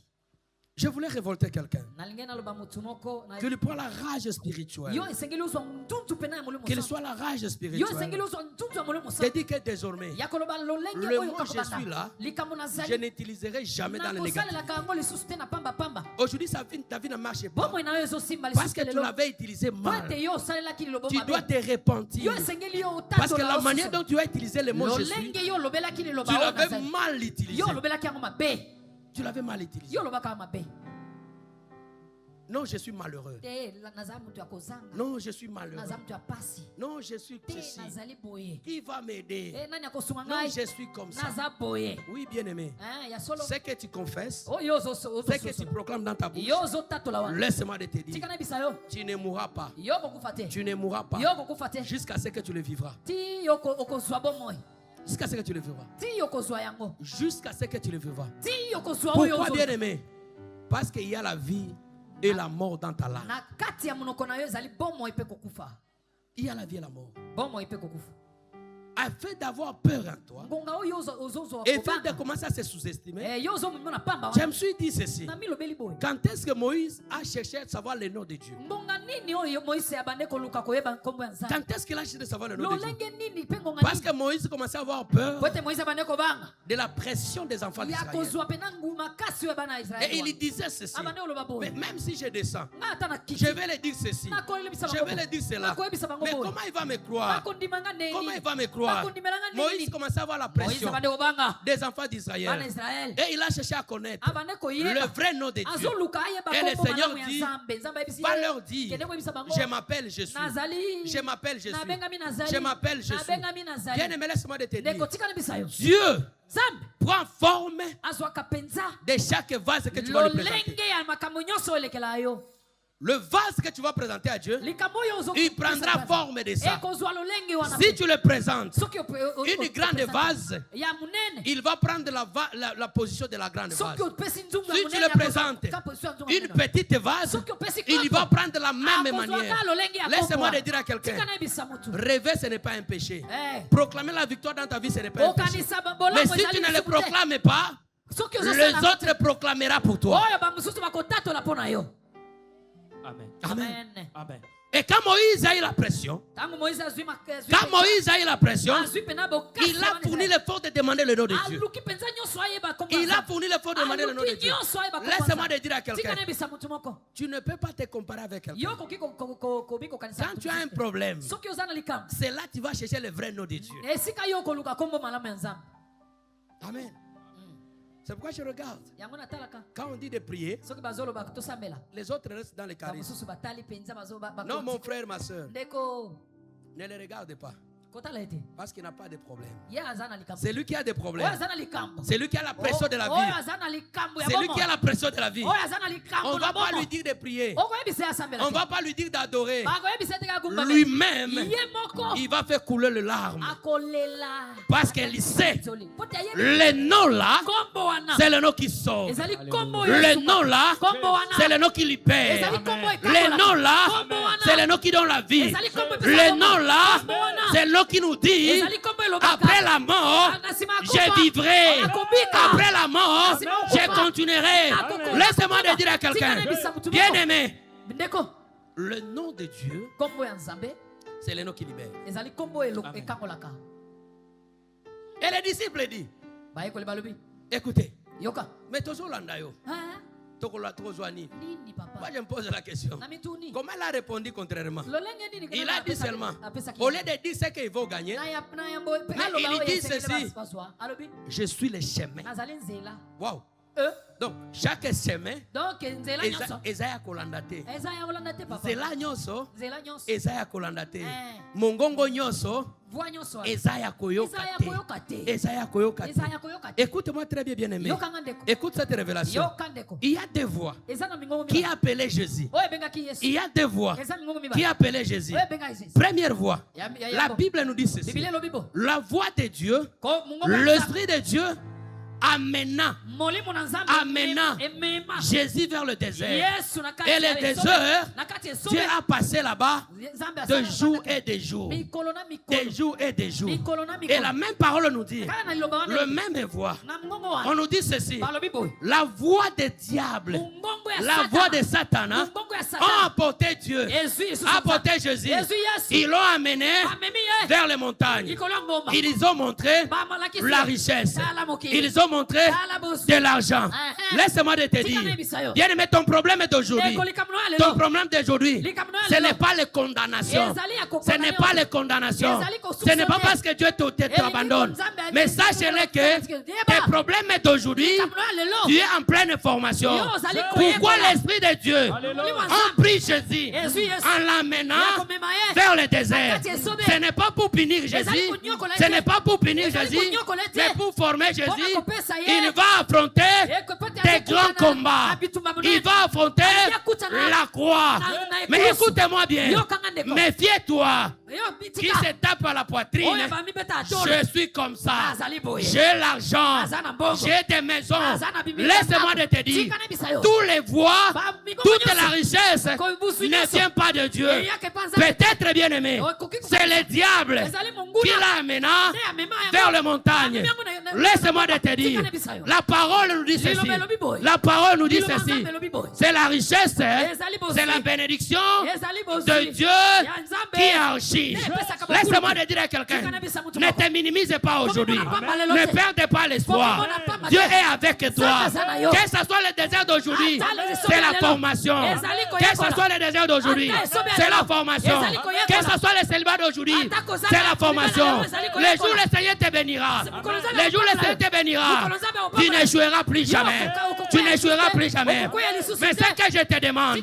Je voulais révolter quelqu'un. Nalingi naloba mutu moko na Que lui prend la rage spirituelle. yo esengeli ozwa ntuntu pena ya molimo Qu'il santu. soit la rage Yo spirituelle. esengeli ozwa ntuntu ya molimo De santu. dire que désormais, Ya koloba lolenge le oyo mot je suis là, likambo je nazali. n'utiliserai jamais dans le négatif. nakosalelaka yango lisusu te na pamba pamba. Aujourd'hui, ta vie ne marche pas. bomoi na yo ezosimba Parce lisusu que te tu lelo. l'avais utilisé Po mal. ete yo osalelaki liloba Tu dois mabe. te repentir. Yo esengeli yo Parce que otatola la manière osusu. dont tu as utilisé le mot je suis, lolenge yo olobelaki liloba tu oyo l'avais nazali. mal utilisé. Yo olobelaki yango mabe. Tu l'avais mal utilisé. Yo olobaka mabe. Non, je suis malheureux. Te nazali mutu ya kozanga. Non, je suis malheureux. Nazali mutu ya pasi. Non, je suis Te ceci. nazali boye. Qui va m'aider? Nani akosunga Non, ngai? je suis comme ça. Naza boye. Oui, bien-aimé. Ya solo. Ce que tu confesses, Oyo ozo ce que tu proclames dans ta bouche, yo ozotatola wana. laisse-moi de te dire, Tika na bisa yo. tu ne mourras pas. Yo kokufa te. Tu ne mourras pas Yo kokufa te. jusqu'à ce que tu le vivras. Ti yo okozwa bomoi. Jusqu'à ce que tu le vivras. Ti yo kozwa yango. Jusqu'à ce que tu le vivras. Ti yo kozwa oyo Pourquoi, ozo. bien-aimé? Parce qu'il y a la vie et la mort dans ta langue. Na kati ya monoko na yo ezali bomoi pe kokufa. Il y a la vie et la mort. Bomoi pe kokufa. Afin d'avoir peur en toi, Ngonga oyo ozo et afin de commencer à se sous-estimer, yo ozo mona pamba je wana. me suis dit ceci. Na milobeli boy. Quand est-ce que Moïse a cherché à savoir le nom de Dieu? Ngonga nini oyo Moïse abande koluka koyeba nkombo ya Nzambe. Quand est-ce qu'il a cherché à savoir le nom de Dieu? Lolenge nini pe ngonga Parce nini? que Moïse commençait à avoir peur Pote Moïse abande kobanga. de la pression des enfants Ya d'Israël. kozwa pena nguma kasi ya bana Israël. Et il disait ceci. Abande oloba Mais boy. même si je descends, Nga ata na je kiti. vais le dire ceci. Na koyebisa Je bango vais boy. le dire cela. Na koyebisa bango Mais boy. comment il va me croire? Akondimanga neni. Comment il va me Na croire? voir. Moïse commençait à avoir la pression des enfants d'Israël. Et il a cherché à connaître le vrai nom de Dieu. Et le Seigneur dit, va leur dire, je m'appelle Jésus. Je m'appelle Jésus. Je m'appelle Jésus. Bien aimé, laisse-moi te dire. Dieu prend forme de chaque vase que tu vas lui présenter. Le vase que tu vas présenter à Dieu, il prendra forme de ça. Si tu le présentes une grande vase, il va prendre la position de la grande vase. Si tu le présentes une petite vase, il va prendre la même manière. Laisse-moi te dire à quelqu'un, rêver ce n'est pas un péché. Proclamer la victoire dans ta vie ce n'est pas un péché. Mais si tu ne le proclames pas, les autres le proclamera pour toi. Amen. Amen. Amen. Et quand Moïse a eu la pression, il a fourni l'effort de demander le nom de Dieu. Il a fourni l'effort de demander le nom de Dieu. Laisse-moi te dire à quelqu'un, tu ne peux pas te comparer avec quelqu'un. Quand tu as un problème, c'est là que tu vas chercher le vrai nom de Dieu. Amen. C'est pourquoi je regarde. Quand on dit de prier, les autres restent dans les charismes. Non, mon frère, ma soeur, ne les regarde pas. Parce qu'il n'a pas de problème. C'est lui qui a des problèmes. C'est lui qui a la pression de la vie. C'est lui qui a la pression de la vie. On ne va pas lui dire de prier. On ne va pas lui dire d'adorer. Lui-même, il va faire couler les larmes. Parce qu'il sait, le nom là, c'est le nom qui sauve. Le nom là, c'est le nom qui libère. Le nom là, c'est le nom qui donne la vie. Le nom là, c'est le nom qui nous dit, après la mort, je vivrai. Après la mort, je continuerai. Laissez-moi le dire à quelqu'un. Bien aimé, le nom de Dieu, c'est le nom qui libère. Et les disciples disent, écoutez, mais toujours l'andayo. Moi je me pose la question. Comment elle a répondu contrairement? Il a dit seulement, au lieu de dire ce qu'il faut gagner, mais il dit ceci: je suis le chemin. Wow. Donc chaque chemin, Esaïa kolandate. Zela nyonso, Esaïa kolandate. Mongongo nyonso, Esaïa koyokate. Esaïa koyokate. Écoute-moi très bien, bien aimé. Écoute cette révélation. Il y a des voix qui appelaient Jésus. Il y a des voix qui appelaient Jésus. Première voix, la Bible nous dit ceci: la voix de Dieu, l'esprit de Dieu amena Jésus vers le désert. Et le désert, Dieu a passé là-bas de jours et des jours. Des jours et des jours. Et la même parole nous dit, le même voix. On nous dit ceci: la voix des diables, la voix de Satan ont apporté Dieu, apporté Jésus. Ils l'ont amené vers les montagnes. Ils ont montré la richesse. Ils ont montré de l'argent. Laisse-moi te dire, bien aimé, ton problème d'aujourd'hui, ton problème d'aujourd'hui, ce n'est pas les condamnations. Ce n'est pas les condamnations. Ce n'est pas parce que Dieu t'abandonne. Mais sache-le que tes problèmes d'aujourd'hui, tu es en pleine formation. Pourquoi l'Esprit de Dieu a pris Jésus en l'amenant vers le désert? Ce n'est pas pour punir Jésus. Ce n'est pas pour punir Jésus, mais pour former Jésus. Il va affronter des grands combats. Il va affronter la croix. Mais écoutez-moi bien. Méfie-toi. Qui se tape à la poitrine. Je suis comme ça. J'ai l'argent. J'ai des maisons. Laisse-moi te dire, tous les voix, toute la richesse ne vient pas de Dieu. Peut-être, bien aimé, c'est le diable qui l'a amené vers les montagnes. Laisse-moi te dire, la parole nous dit ceci. La parole nous dit ceci. C'est la richesse, c'est la bénédiction de Dieu qui enrichit. Laisse-moi te dire à quelqu'un, ne te minimise pas aujourd'hui. Ne perdez pas l'espoir. Dieu est avec toi. Quel que soit le désert d'aujourd'hui, c'est la formation. Quel que soit le désert d'aujourd'hui, c'est la formation. Quel que soit le célibat d'aujourd'hui, c'est la formation. Les jours le Seigneur te bénira. Les jours le Seigneur te bénira. Tu n'échoueras plus jamais. Tu n'échoueras plus jamais. Mais ce que je te demande,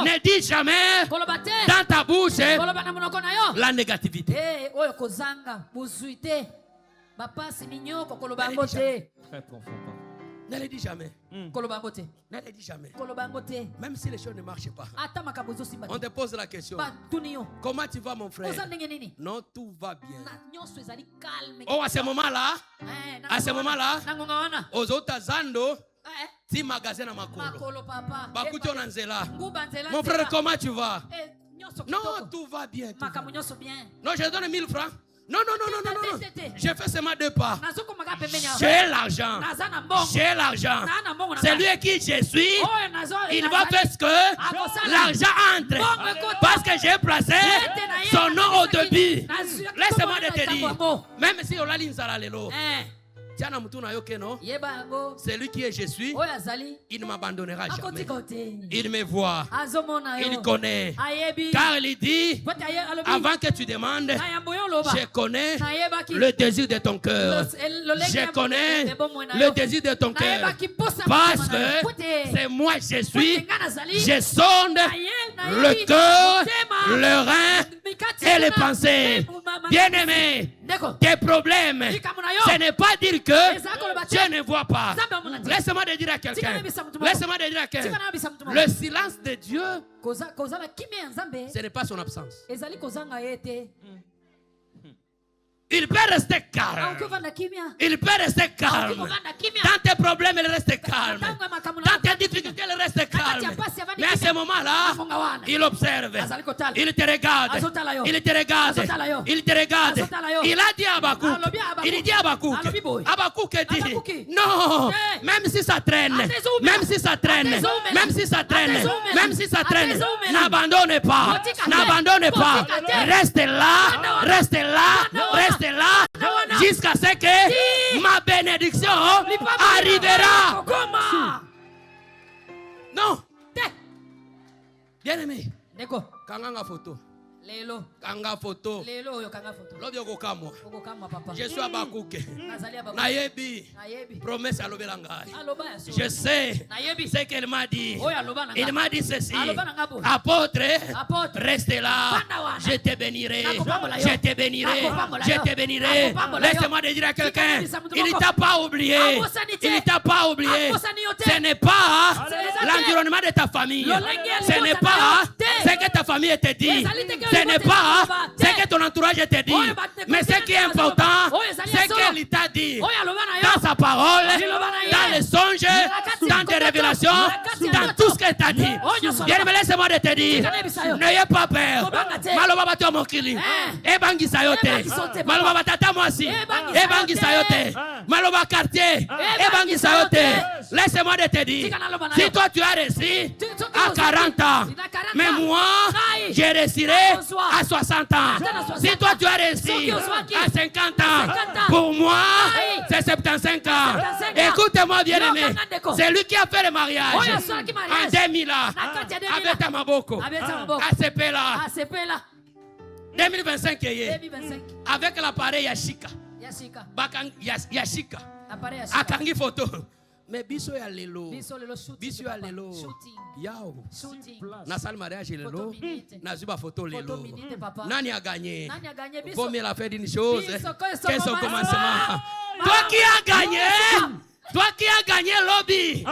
ne dis jamais dans ta bouche la négativité. Très profond. Ne le dis jamais. Ne le dis jamais. Même si les choses ne marchent pas. On te pose la question. Comment tu vas, mon frère? Non, tout va bien. Oh, à ce moment-là, aux autres zando, ti magasin à makolo. Bakuti onanzela. Mon frère, comment tu vas? Non, tout va bien. Non, je donne 1000 francs. Non. J'ai fait seulement 2 pas. J'ai l'argent. C'est lui qui je suis. Il va faire ce que l'argent entre. Parce que j'ai placé son nom au début. Laisse-moi te dire. Même si on l'a l'insala lelo. C'est lui qui est je suis. Il ne m'abandonnera jamais. Il me voit. Il connaît. Car il dit, avant que tu demandes, je connais le désir de ton cœur. Je connais le désir de ton cœur. Parce que c'est moi je suis. Je sonde le cœur, le rein et les pensées. Bien-aimé, tes problèmes, ce n'est pas dire que Dieu ne voit pas. Laisse-moi te dire à quelqu'un. Le silence de Dieu, ce n'est pas son absence. Il peut rester calme. Il peut rester calme. Dans tes problèmes, il reste calme. Dans tes difficultés, il reste calme. Mais à ce moment-là, il observe. Il te regarde. Il te regarde. Il te regarde. Il a dit à Habakkuk. Il dit à Habakkuk. Habakkuk dit, non, même si ça traîne, même si ça traîne, même si ça traîne, même si ça traîne, n'abandonne pas. N'abandonne pas. Reste là. Reste là. Reste là jusqu'à ce que ma bénédiction arrivera. Non. Bien-aimé, kanga photo. Kanga photo. Je suis Habakkuk. Nayebi. Promesse à l'obélanga. Je sais ce qu'elle m'a dit. Il m'a dit ceci. Apôtre, restez là. Je te bénirai. Je te bénirai. Je te bénirai. Laisse-moi te dire à quelqu'un. Il ne t'a pas oublié. Il ne t'a pas oublié. Ce n'est pas l'environnement de ta famille. Ce n'est pas ce que ta famille te dit. Ce n'est pas ce que ton entourage te dit. Mais ce qui est important, c'est qu'il t'a dit dans sa parole, dans les songes, dans tes révélations, dans tout ce qu'il t'a dit. Bien, mais laisse-moi te dire, n'ayez pas peur. Maloba bato mokili. Ebangi sayote. Maloba batata mwasi. Ebangi sayote. Maloba quartier. Ebangi sayote. Laisse-moi te dire, si toi tu as réussi à 40 ans, mais moi, j'ai réussi à 60 ans. Si toi tu as réussi à 50 ans, pour moi, c'est 75 ans. Écoute-moi bien aimé, c'est lui qui a fait le mariage en 2000 avec Tamaboko, à Sepela. 2025, avec l'appareil Yashika. Yashika. Akangi photo. Mais biso ya lelo. Biso ya lelo. Yao. Na salle mariage lelo. Na zuba photo lelo. Nani a gagné? Comme il a fait une chose. Qu'est-ce au commencement? Toi qui as gagné. Toi qui as gagné lobby.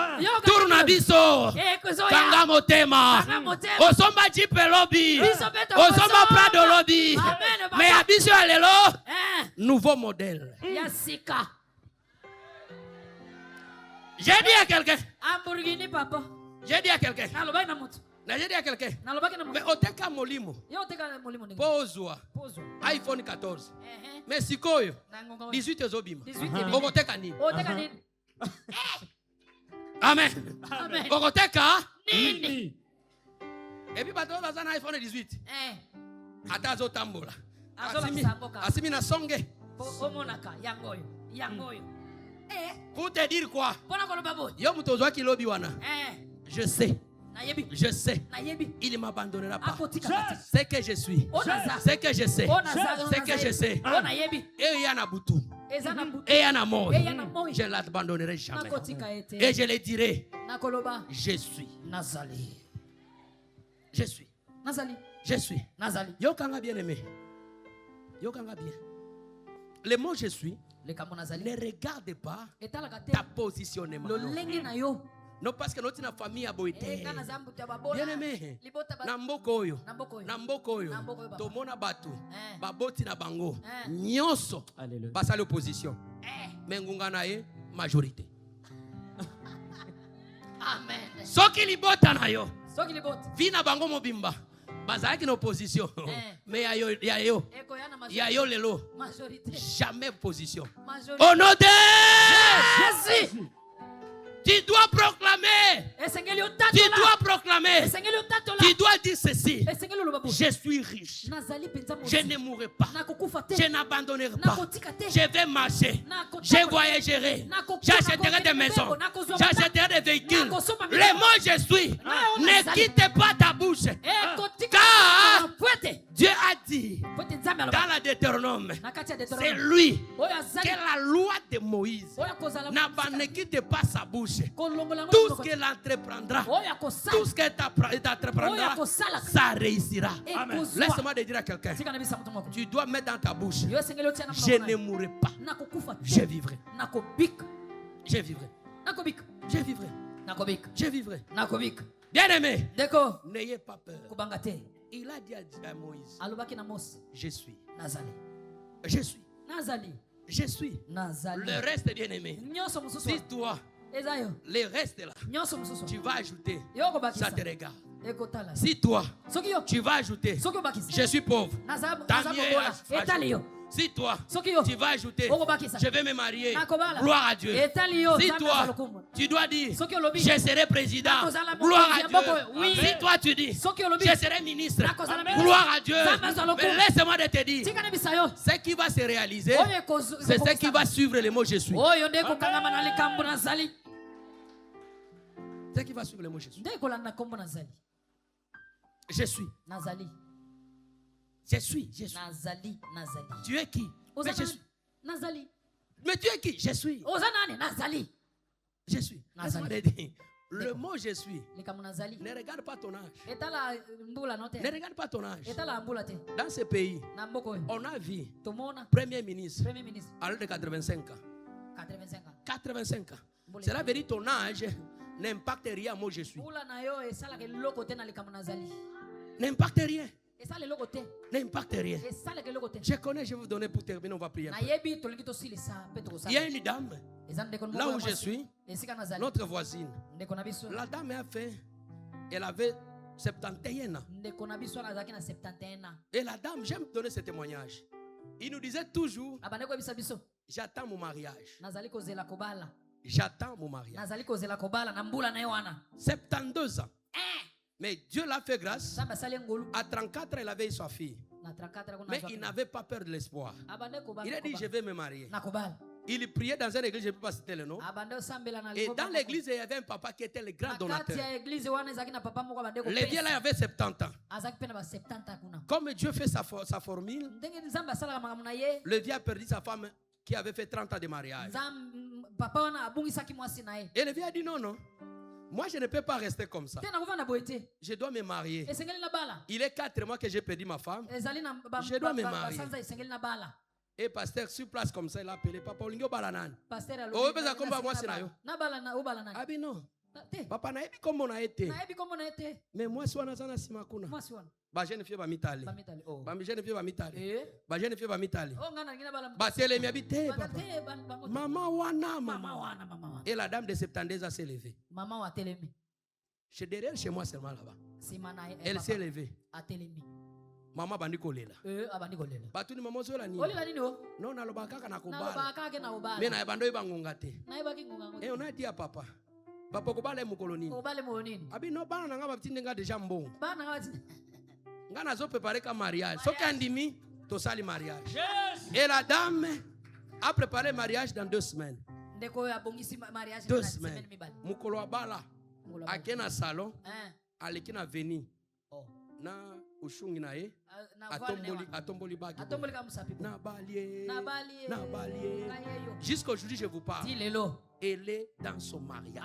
Tourne biso. Kanga motema. Osomba jipe lobby. Osomba prado lobby. Mais à biso ya lelo. Nouveau modèle. Yasika. J'ai dit à quelqu'un. J'ai dit à quelqu'un. J'ai dit à quelqu'un, nalobaki na mais oteka molimo, yo oteka molimo ndenge pozwa, pozo iPhone 14. Mais sikoyo, na ngongo 18 ezobima. 18 Okoteka nini? oteka nini Amen. amen Okoteka? nini Et puis bato baza na iPhone 18. Ata azotambola. Azolakisa mboka. Asimi na songe. omonaka yangoyo Pour te dire quoi? pona koloba bo Yo muto ozwaki lobi wana. Je sais. nayebi Je sais. nayebi Il ne m'abandonnera pas. akotika kati C'est que je suis. onaza C'est que je sais. C'est que je sais. onayebi Et yana butu. eza na butu Et yana mort. et yana moi Je ne l'abandonnerai jamais. nakotika ete Et je le dirai. nakoloba Je suis. nazali Je suis. nazali Je suis. nazali Yokanga bien aimé. Yokanga bien. Le mot je suis likambo nazali ne regarde pas etalaka te ta positionnement. lolenge na yo Non, parce que notre famille a beau été. nga naza mbutu ya babola Bien aimé. libota ba Na mboka oyo. na mboko yo Na mboka oyo. Na mboka oyo, papa. Tomona bato. Eh. Baboti na bango. Eh. Nyonso. Alléluia. Basa l'opposition. Mais ngunga na ye majorité. amen Soki libota na yo. soki libota Vina bango mobimba. Bazalaki na opposition. Mais ya yo. eko yana Ya yo lelo. majorité Jamais opposition. majorité Au nom de Jésus tu dois proclamer. esengeli Tu otatola dois proclamer. esengeli otatola Tu dois dire ceci. esengeli oloba bo Je suis riche. nazali penza Je mosi ne mourrai pas. nakokufa te Je n'abandonnerai pas. nakotika te Je vais marcher. Je voyagerai. J'achèterai des maisons. J'achèterai des véhicules. Le mot je suis. Ne quitte pas ta bouche. ekotika Car pwete Dieu a dit pwete nzambe aloba dans la Deutéronome, na kati ya c'est Deutéronome lui oyo que azali la loi de Moïse oyo akozala ne quitte pas sa bouche. kolongola ngo Tout ce qu'elle entreprendra, oyo akosala tout ce qu'elle t'entreprendra, ça réussira. ekozwa Laisse-moi te dire à quelqu'un, tika na bisa moto moko tu dois mettre dans ta bouche, yo esengeli otia na je monoko ne na mourrai pas, nakokufa je te vivrai, nakobika je vivrai, nakobika je vivrai, nakobika je vivrai. nakobika Bien aimé, ndeko n'ayez pas peur. kobanga te Il a dit à Moïse, alobaki na mose je suis, nazali je suis, nazali je suis. nazali Le reste, bien aimé, nyonso mosusu si toi, eza yo le reste là, nyonso mosusu tu vas ajouter, yo ça kobakisa te regarde. ekotala Si toi, soki yo tu vas ajouter, soki obakisa je suis pauvre. naza Tant mieux, bobola ajoute. etali yo Si toi, soki yo tu vas ajouter, okobakisa je vais me marier. nakobala Gloire à Dieu. etali yo Si Nzambe toi, aza lokumu tu dois dire, soki olobi je serai président. nakozala Gloire mokonzi à ya Dieu. mboka oui Si toi, tu dis, soki olobi je serai ministre. nakozala ministre. Gloire à Dieu. Nzambe aza lokumu. Mais laisse-moi de te dire, tika na bisa yo ce qui va se réaliser, oyo c'est ce qui va suivre le mot je suis. oyo nde ekokangama na likambo nazali Ce qui va suivre le mot je suis. nde ekolanda nkombo nazali Je suis. nazali Je suis. Je suis. nazali Tu es qui? oza Mais je nani suis. nazali Mais tu es qui? Je suis. oza nani nazali Je suis. Nazali. Laisse-moi te dire, le mot je suis. likambo nazali Ne regarde pas ton âge. etala mbula no te Ne regarde pas ton âge. etala mbula te Dans ce pays, na mboka oyo on a vu tomona Premier ministre premier ministre à l'âge de 85 ans. 85 ans 85 ans. Cela veut dire ton âge n'impacte rien à moi je suis. mbula na yo esalaka eloko te na likambo nazali N'impacte rien. esala eloko te N'impacte rien. esalaka eloko te Je connais, je vais vous donner pour terminer, on va prier. nayebi tolingi tosilisa mpe Il y a tokosala une dame, eza ndeko moko là ya où je mwasi. suis, esika nazali notre voisine. ndeko na biso La dame a fait, elle avait 71 ans. ndeko na biso azalaki na 71 ans Et la dame, j'aime donner ce témoignage. Il nous disait toujours, abande koyebisa biso j'attends mon mariage. nazali kozela kobala J'attends mon mariage. nazali kozela kobala na mbula na ye wana 72 ans. Mais Dieu l'a fait grâce. nzambe asali ye ngolu À 34 ans, elle avait eu sa fille. na 34 kuna Mais azwaki. il n'avait pas peur de l'espoir. abande kobala Il a dit, je vais me marier. na kobala Il priait dans une église, je ne peux pas citer le nom. abande osambela na Et liboba dans l'église, il y avait un papa qui était le grand na kati donateur. ya eglize wana ezalaki na papa moko abande Le vieux là, il avait 70 ans. azalaki mpe na ba 70 ans kuna Comme Dieu fait sa formule, ndenge nzambe asalaka makambo na ye le vieux a perdu sa femme qui avait fait 30 ans de mariage. papa wana abungisaki mwasi na ye Et le vieux a dit non, non. Moi, je ne peux pas rester comme ça. te nakovanda boye te Je dois me marier. esengeli na bala Il est 4 mois que j'ai perdu ma femme. ezali na Je dois me marier. basanza esengeli na bala Et pasteur, sur place comme ça, il a appelé Papa Olingo Balanan. paster Oh, mais ça comme moi, c'est là. na bala na obala Ah, nani ben non. te Papa, na ebi comme on a été. nayebi kombo na ye te Mais moi, si on a ça, c'est ma kuna. mwasi wana Ba jeune fille, ba mitali. bamitali oh Ba jeune fille, ba mitali. eh Ba jeune fille, ba mitali. oh ngana ngina bala Ba tele mi habité, Bana papa. te bango Maman wana, mama maman. wana mama wana Et la dame de 72 ans s'est levée. mama wa telemi C'est derrière chez moi seulement là-bas. Elle s'est levée. Maman bandi kolela. Batu ni mama zola ni. Non na lobaka kana kobala. Mais na bando ibangonga te. Et on a dit à papa. Papa kobala mu koloni. Abi no bana nga babtinde nga déjà mbongo. Nga nazo préparer ka mariage. Soki andimi to sali mariage. Et la dame a préparé le mariage dans 2 semaines. 2 semaines. Mukolo abala. Akena salon. Alekina veni. Na ushungi na ye. Atomboli bagi. Na balie. Jusqu'aujourd'hui je vous parle. Elle est dans son mariage.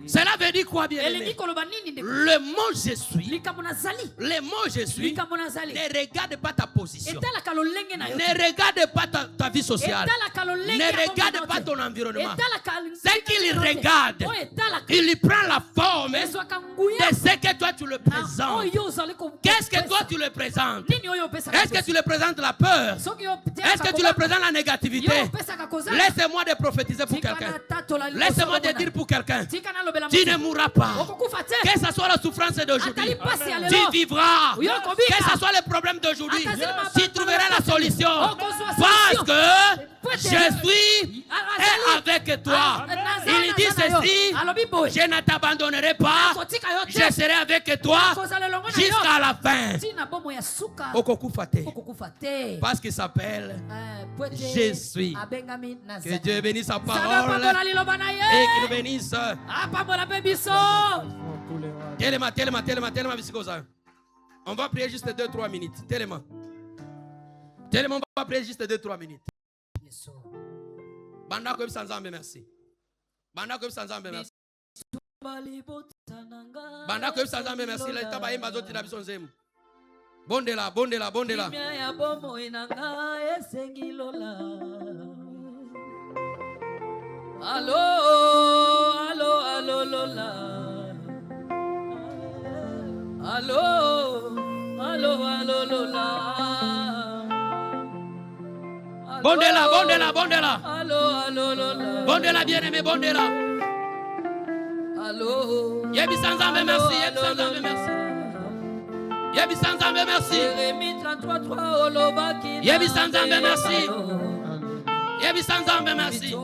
Cela veut dire quoi, bien aimé? Le mot je suis. Le mot je suis. Ne regarde pas ta position. Ne regarde pas ta vie sociale. Ne regarde pas ton environnement. C'est qu'il regarde. Il lui prend la forme de ce que toi tu le présentes. Qu'est-ce que toi tu le présentes? Est-ce que tu le présentes la peur? Est-ce que tu le présentes la négativité? Laissez-moi de prophétiser pour quelqu'un. Laissez-moi de dire pour quelqu'un. Tu ne mourras pas. Que ce soit la souffrance d'aujourd'hui, tu vivras. Que ce soit le problème d'aujourd'hui, tu trouveras la solution. Parce que je suis avec toi. Il dit ceci: je ne t'abandonnerai pas. Je serai avec toi jusqu'à la fin. Parce qu'il s'appelle Je suis. Que Dieu bénisse sa parole et qu'il bénisse. Tellement bisikosa. On va prier juste 2-3 minutes. Tellement on va prier juste 2-3 minutes. Banda ko bisanzambe merci. Banda ko bisanzambe merci. Banda ko bisanzambe merci. La taba yemba zoti na bisonzemu. Bondela. Allo Lola. Allo Lola. Bondela. Allo Lola. Bondela bien aimé, bondela. Allo. Yebi Sanzambe merci. Yebi Sanzambe merci. Yebi Sanzambe merci.